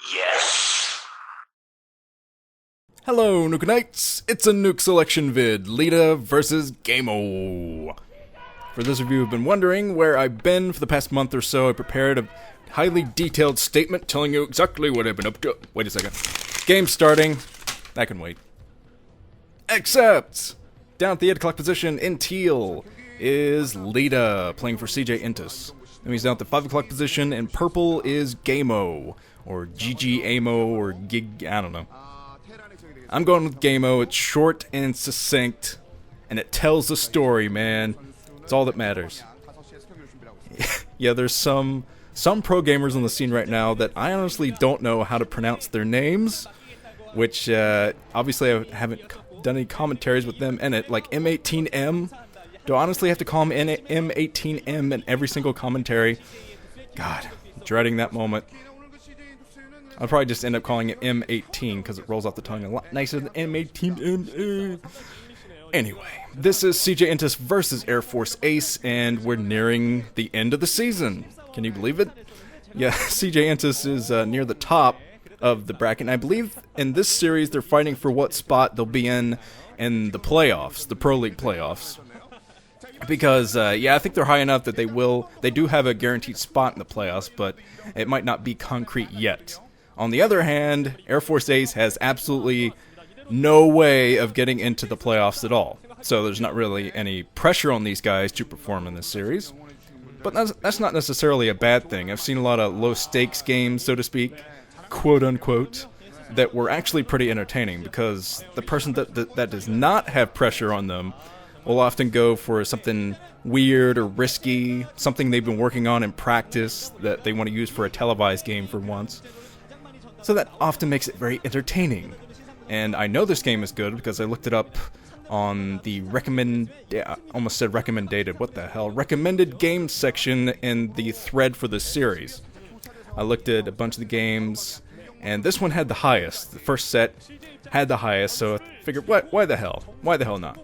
Yes. Hello, Nuke Knights! It's a Nuke selection vid, Leta versus Ggaemo. For those of you who've been wondering where I've been for the past month or so, I prepared a highly detailed statement telling you exactly what I've been up to. Wait a second. Game starting. That can wait. Except, down at the 8 o'clock position in Teal is Leta, playing for Entus. And he's down at the 5 o'clock position, and purple is Ggaemo, or Ggaemo, or Gig, I don't know. I'm going with Ggaemo. It's short and succinct, and it tells the story, man. It's all that matters. Yeah, there's some pro gamers on the scene right now that I honestly don't know how to pronounce their names, which obviously I haven't done any commentaries with them in it, like M18M. Do I honestly have to call him M18M in every single commentary? God, dreading that moment. I'll probably just end up calling it M18 because it rolls off the tongue a lot nicer than M18M. Anyway, this is Entus versus Airforce ACE, and we're nearing the end of the season. Can you believe it? Yeah, Entus is near the top of the bracket, and I believe in this series they're fighting for what spot they'll be in the playoffs, the Proleague playoffs. Because, yeah, I think they're high enough that they do have a guaranteed spot in the playoffs, but it might not be concrete yet. On the other hand, Airforce ACE has absolutely no way of getting into the playoffs at all. So there's not really any pressure on these guys to perform in this series. But that's not necessarily a bad thing. I've seen a lot of low-stakes games, so to speak, quote-unquote, that were actually pretty entertaining, because the person that does not have pressure on them will often go for something weird or risky, something they've been working on in practice that they want to use for a televised game for once. So that often makes it very entertaining. And I know this game is good because I looked it up on the recommended games section in the thread for this series. I looked at a bunch of the games, and this one had the highest. The first set had the highest, so I figured, why the hell? Why the hell not?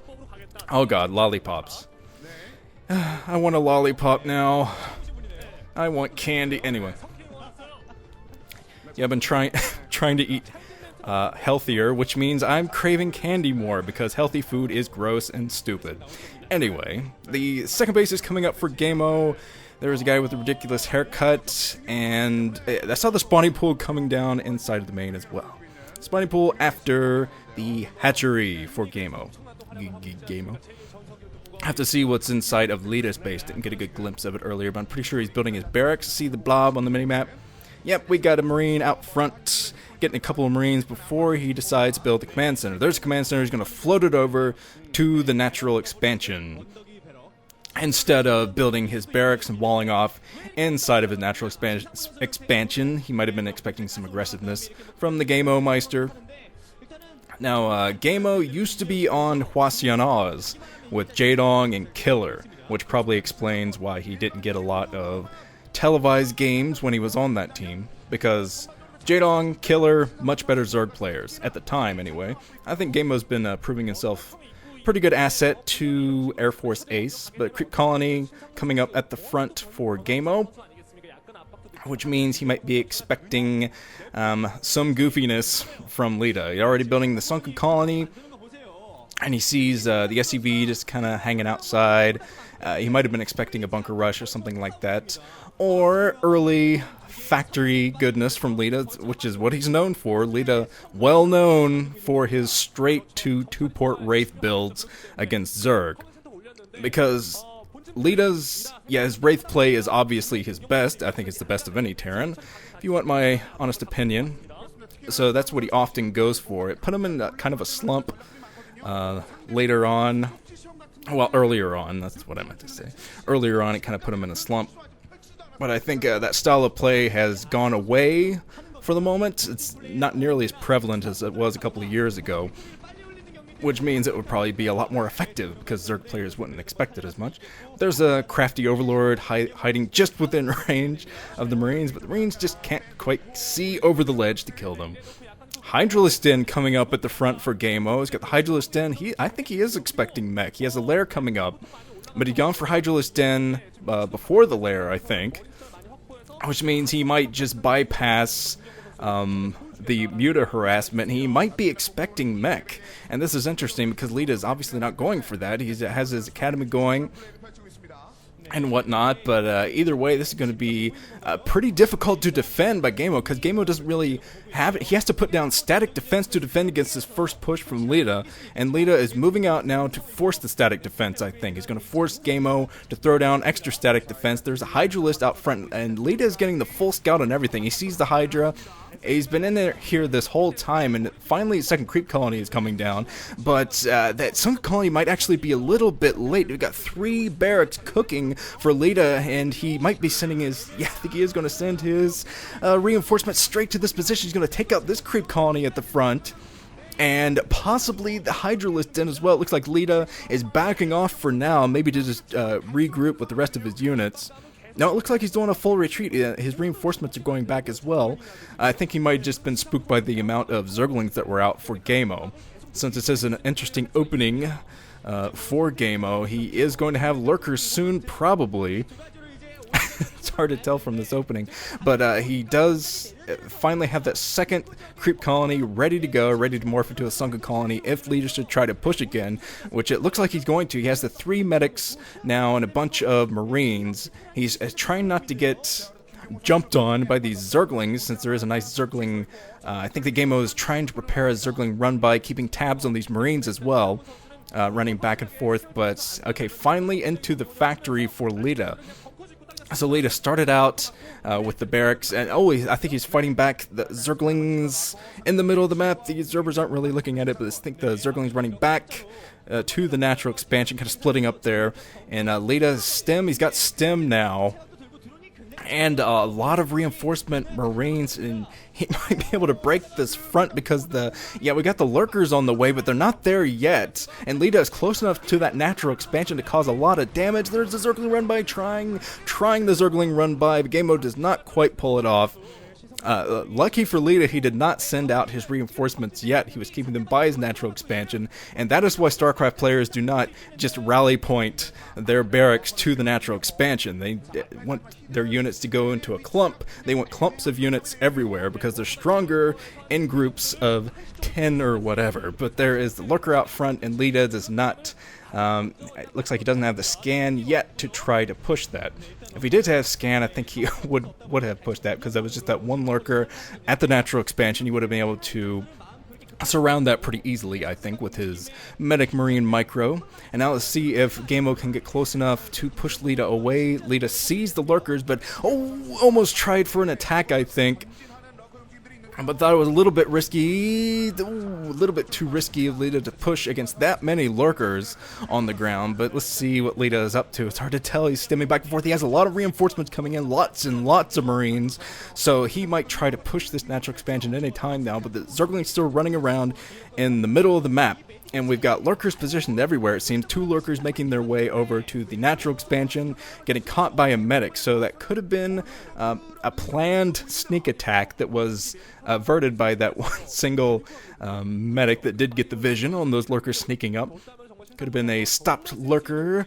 Oh god, lollipops. I want a lollipop now. I want candy. Anyway. Yeah, I've been trying to eat healthier, which means I'm craving candy more, because healthy food is gross and stupid. Anyway, the second base is coming up for Ggaemo. There's a guy with a ridiculous haircut, and I saw the spawning pool coming down inside of the main as well. Spawning pool after the hatchery for Ggaemo. Ggaemo. I have to see what's inside of Leta's base. Didn't get a good glimpse of it earlier, but I'm pretty sure he's building his barracks. See the blob on the minimap? Yep, we got a Marine out front, getting a couple of Marines before he decides to build the command center. There's a command center. He's going to float it over to the natural expansion, instead of building his barracks and walling off inside of his natural expansion. He might have been expecting some aggressiveness from the Ggaemo Meister. Now, Ggaemo used to be on Hwasyan-Oz with Jaedong and Killer, which probably explains why he didn't get a lot of televised games when he was on that team, because Jaedong, Killer, much better Zerg players, at the time anyway. I think Ggaemo's been proving himself pretty good asset to Airforce ACE, but Creep Colony coming up at the front for Ggaemo, which means he might be expecting some goofiness from Leta. He's already building the Sunken Colony, and he sees the SCV just kind of hanging outside. He might have been expecting a bunker rush or something like that, or early factory goodness from Leta, which is what he's known for. Leta, well known for his straight to two-port Wraith builds against Zerg, because Leta's, his Wraith play is obviously his best. I think it's the best of any Terran, if you want my honest opinion. So that's what he often goes for. It put him in kind of a slump later on. Well, earlier on, that's what I meant to say. Earlier on, it kind of put him in a slump. But I think that style of play has gone away for the moment. It's not nearly as prevalent as it was a couple of years ago, which means it would probably be a lot more effective, because Zerg players wouldn't expect it as much. There's a crafty overlord hiding just within range of the Marines, but the Marines just can't quite see over the ledge to kill them. Hydralisk Den coming up at the front for Ggaemo. He's got the Hydralisk Den. I think he is expecting mech. He has a lair coming up, but he's gone for Hydralisk Den before the lair, I think, which means he might just bypass the Muta harassment, he might be expecting mech. And this is interesting because Leta is obviously not going for that. He has his academy going and whatnot, but either way, this is going to be pretty difficult to defend by Ggaemo, because Ggaemo doesn't really have it. He has to put down static defense to defend against this first push from Leta, and Leta is moving out now to force the static defense, I think. He's going to force Ggaemo to throw down extra static defense. There's a Hydralist out front, and Leta is getting the full scout on everything. He sees the Hydra. He's been in here this whole time, and finally his second creep colony is coming down, but that second colony might actually be a little bit late. We've got 3 barracks cooking for Leta, and he might be sending his, I think he is going to send his reinforcements straight to this position. He's going to take out this creep colony at the front, and possibly the Hydralist in as well. It looks like Leta is backing off for now, maybe to just regroup with the rest of his units. Now, it looks like he's doing a full retreat. His reinforcements are going back as well. I think he might have just been spooked by the amount of Zerglings that were out for Ggaemo. Since this is an interesting opening for Ggaemo, he is going to have lurkers soon, probably. It's hard to tell from this opening, but he does finally have that second creep colony ready to go, ready to morph into a sunken colony if Leta should try to push again, which it looks like he's going to. He has the 3 medics now and a bunch of marines. He's trying not to get jumped on by these Zerglings, since there is a nice Zergling. I think the Ggaemo is trying to prepare a Zergling run by, keeping tabs on these marines as well, running back and forth. But okay, finally into the factory for Leta. So Leta started out with the barracks, and I think he's fighting back the Zerglings in the middle of the map. The observers aren't really looking at it, but I think the Zerglings running back to the natural expansion, kind of splitting up there. And Leta's stem, he's got stem now, and a lot of reinforcement marines, and he might be able to break this front because we got the lurkers on the way, but they're not there yet, and Leta is close enough to that natural expansion to cause a lot of damage. There's a Zergling run by, trying the Zergling run by, but Ggaemo does not quite pull it off. Lucky for Leta, he did not send out his reinforcements yet. He was keeping them by his natural expansion, and that is why StarCraft players do not just rally point their barracks to the natural expansion. They want their units to go into a clump. They want clumps of units everywhere because they're stronger in groups of 10 or whatever. But there is the lurker out front, and Leta does not. It looks like he doesn't have the scan yet to try to push that. If he did have scan, I think he would have pushed that, because that was just that one lurker at the natural expansion. He would have been able to surround that pretty easily, I think, with his medic marine micro. And now let's see if Ggaemo can get close enough to push Leta away. Leta sees the lurkers, but almost tried for an attack, I think. But thought it was a little bit risky, a little bit too risky of Leta to push against that many lurkers on the ground. But let's see what Leta is up to. It's hard to tell. He's stemming back and forth. He has a lot of reinforcements coming in, lots and lots of marines. So he might try to push this natural expansion any time now. But the Zergling's still running around in the middle of the map. And we've got lurkers positioned everywhere. It seems 2 lurkers making their way over to the natural expansion, getting caught by a medic. So that could have been a planned sneak attack that was averted by that one single medic that did get the vision on those lurkers sneaking up. Could have been a stopped lurker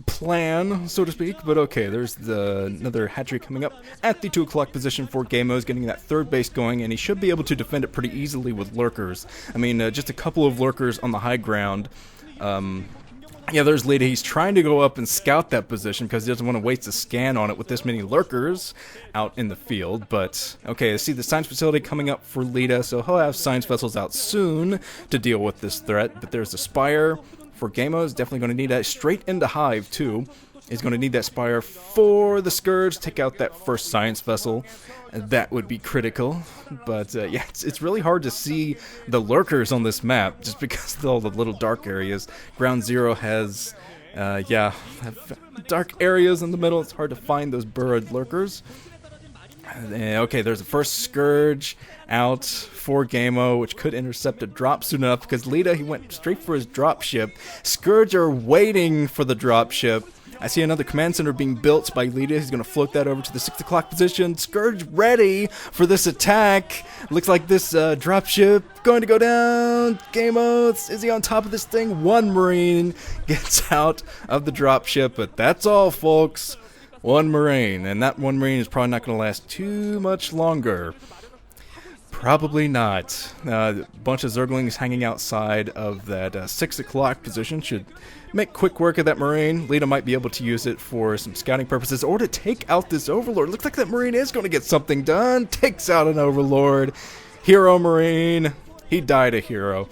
plan, so to speak. But okay, there's another hatchery coming up at the 2 o'clock position for Ggaemo. Is getting that third base going, and he should be able to defend it pretty easily with lurkers. I mean, just a couple of lurkers on the high ground. There's Leta. He's trying to go up and scout that position because he doesn't want to waste a scan on it with this many lurkers out in the field. But okay, I see the science facility coming up for Leta, so he'll have science vessels out soon to deal with this threat. But there's the Spire for Ggaemo. Is definitely going to need that straight into Hive too. He's going to need that Spire for the Scourge. Take out that first science vessel. That would be critical. But it's really hard to see the lurkers on this map just because of all the little dark areas. Ground Zero has dark areas in the middle. It's hard to find those burrowed lurkers. Okay, there's the first Scourge out for Ggaemo, which could intercept a drop soon enough, because Leta, he went straight for his dropship. Scourge are waiting for the dropship. I see another command center being built by Leta. He's going to float that over to the 6 o'clock position. Scourge ready for this attack. Looks like this dropship going to go down. Ggaemo, is he on top of this thing? One Marine gets out of the dropship, but that's all, folks. One Marine, and that one Marine is probably not going to last too much longer. Probably not. A bunch of Zerglings hanging outside of that 6 o'clock position should make quick work of that Marine. Leta might be able to use it for some scouting purposes or to take out this Overlord. Looks like that Marine is going to get something done. Takes out an Overlord. Hero Marine. He died a hero.